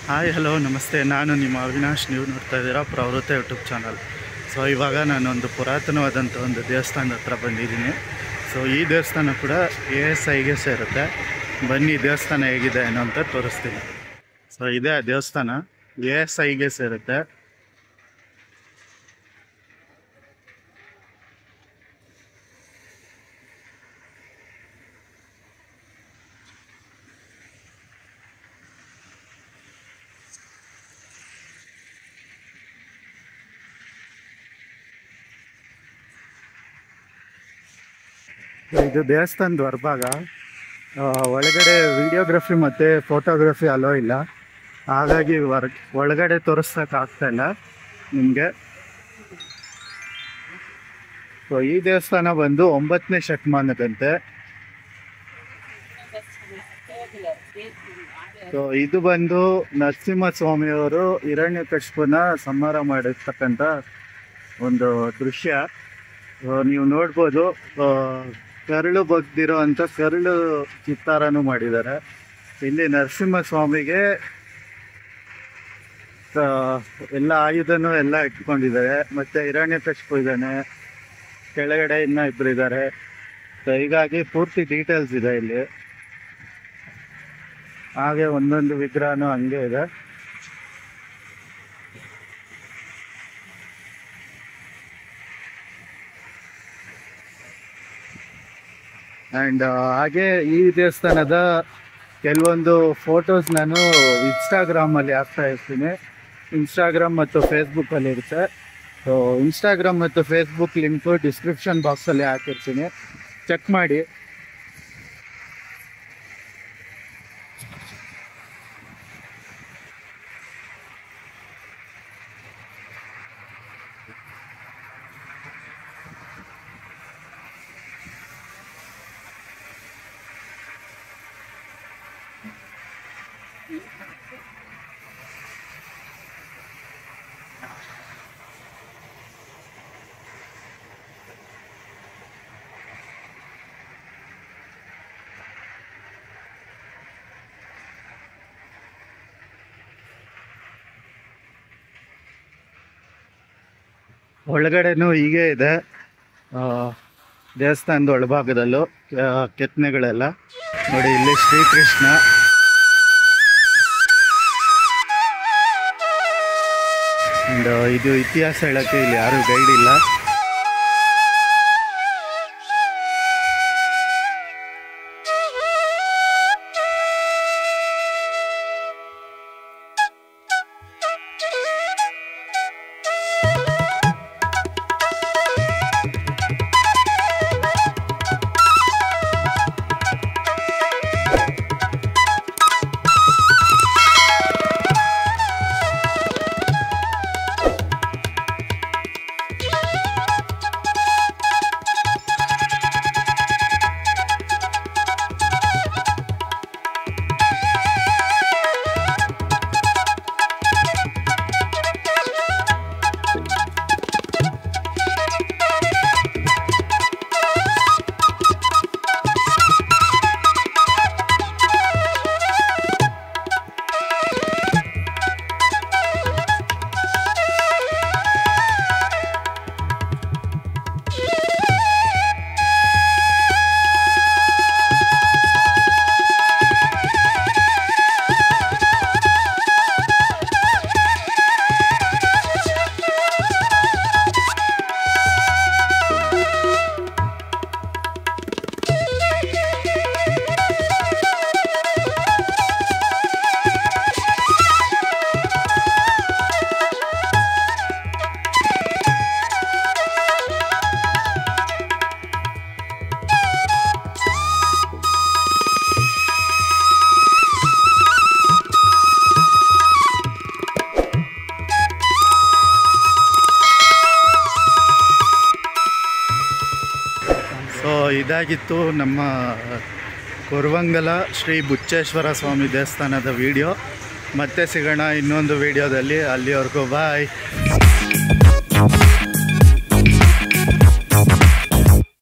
Hi hello ನಮಸ್ತೆ. ನಾನು ನಿಮ್ಮ ಅವಿನಾಶ್. ನೀವು ನೋಡ್ತಾ ಇದ್ದೀರಾ ಪ್ರವೃತ್ತ ಯೂಟ್ಯೂಬ್ ಚಾನಲ್. ಸೊ ಇವಾಗ ನಾನೊಂದು ಪುರಾತನವಾದಂಥ ಒಂದು ದೇವಸ್ಥಾನದ ಹತ್ರ ಬಂದಿದ್ದೀನಿ. ಸೊ ಈ ದೇವಸ್ಥಾನ ಕೂಡ ASIಗೆ ಸೇರುತ್ತೆ. ಬನ್ನಿ ದೇವಸ್ಥಾನ ಹೇಗಿದೆ ಅನ್ನೋ ಅಂತ ತೋರಿಸ್ತೀನಿ. ಸೊ ಇದೇ ಆ ದೇವಸ್ಥಾನ ASIಗೆ ಸೇರುತ್ತೆ. ಇದು ದೇವಸ್ಥಾನದ ಹೊರಭಾಗ. ಒಳಗಡೆ ವಿಡಿಯೋಗ್ರಫಿ ಮತ್ತು ಫೋಟೋಗ್ರಫಿ ಅಲೋ ಇಲ್ಲ, ಹಾಗಾಗಿ ಒಳಗಡೆ ತೋರಿಸೋಕ್ಕಾಗ್ತಾಯಿಲ್ಲ ನಿಮಗೆ. ಸೊ ಈ ದೇವಸ್ಥಾನ ಬಂದು 9ನೇ ಶತಮಾನದಂತೆ. ಸೊ ಇದು ಬಂದು ನರಸಿಂಹಸ್ವಾಮಿಯವರು ಹಿರಣ್ಯಕಶಿಪುನ ಸಂಹಾರ ಮಾಡಿರ್ತಕ್ಕಂಥ ಒಂದು ದೃಶ್ಯ. ನೀವು ನೋಡ್ಬೋದು, ಕರಳು ಬಗ್ದಿರೋ ಅಂಥ ಕರಳು ಚಿತ್ತಾರನೂ ಮಾಡಿದ್ದಾರೆ. ಇಲ್ಲಿ ನರಸಿಂಹಸ್ವಾಮಿಗೆ ಎಲ್ಲ ಆಯುಧನೂ ಎಲ್ಲ ಇಟ್ಕೊಂಡಿದ್ದಾರೆ. ಮತ್ತು ಹಿರಣ್ಯಕಶಿಪು ಇದ್ದಾನೆ, ಕೆಳಗಡೆ ಇನ್ನೂ ಇಬ್ಬರು ಇದ್ದಾರೆ. ಸೊ ಹೀಗಾಗಿ ಪೂರ್ತಿ ಡೀಟೇಲ್ಸ್ ಇದೆ ಇಲ್ಲಿ. ಹಾಗೆ ಒಂದೊಂದು ವಿಗ್ರಹನೂ ಹಂಗೆ ಇದೆ. ಆ್ಯಂಡ್ ಹಾಗೆ ಈ ದೇವಸ್ಥಾನದ ಕೆಲವೊಂದು ಫೋಟೋಸ್ ನಾನು ಇನ್ಸ್ಟಾಗ್ರಾಮಲ್ಲಿ ಹಾಕ್ತಾ ಇರ್ತೀನಿ. ಇನ್ಸ್ಟಾಗ್ರಾಮ್ ಮತ್ತು ಫೇಸ್ಬುಕ್ಕಲ್ಲಿ ಇರುತ್ತೆ. ಸೊ ಇನ್ಸ್ಟಾಗ್ರಾಮ್ ಮತ್ತು ಫೇಸ್ಬುಕ್ ಲಿಂಕು ಡಿಸ್ಕ್ರಿಪ್ಷನ್ ಬಾಕ್ಸಲ್ಲಿ ಹಾಕಿರ್ತೀನಿ, ಚೆಕ್ ಮಾಡಿ. ಒಳಗಡೆನೂ ಹೀಗೆ ಇದೆ. ದೇವಸ್ಥಾನದ ಒಳಭಾಗದಲ್ಲೂ ಕೆತ್ತನೆಗಳೆಲ್ಲ ನೋಡಿ. ಇಲ್ಲಿ ಶ್ರೀಕೃಷ್ಣ, ಆ್ಯಂಡ್ ಇದು ಇತಿಹಾಸ ಹೇಳೋಕ್ಕೆ ಇಲ್ಲಿ ಯಾರೂ ಗೈಡ್ ಇಲ್ಲ. ಇದಾಗಿತ್ತು ನಮ್ಮ ಕೊರವಂಗಲ ಶ್ರೀ ಬುಚ್ಚೇಶ್ವರ ಸ್ವಾಮಿ ದೇವಸ್ಥಾನದ ವಿಡಿಯೋ. ಮತ್ತೆ ಸಿಗೋಣ ಇನ್ನೊಂದು ವಿಡಿಯೋದಲ್ಲಿ. ಅಲ್ಲಿವರೆಗೂ ಬಾಯ್.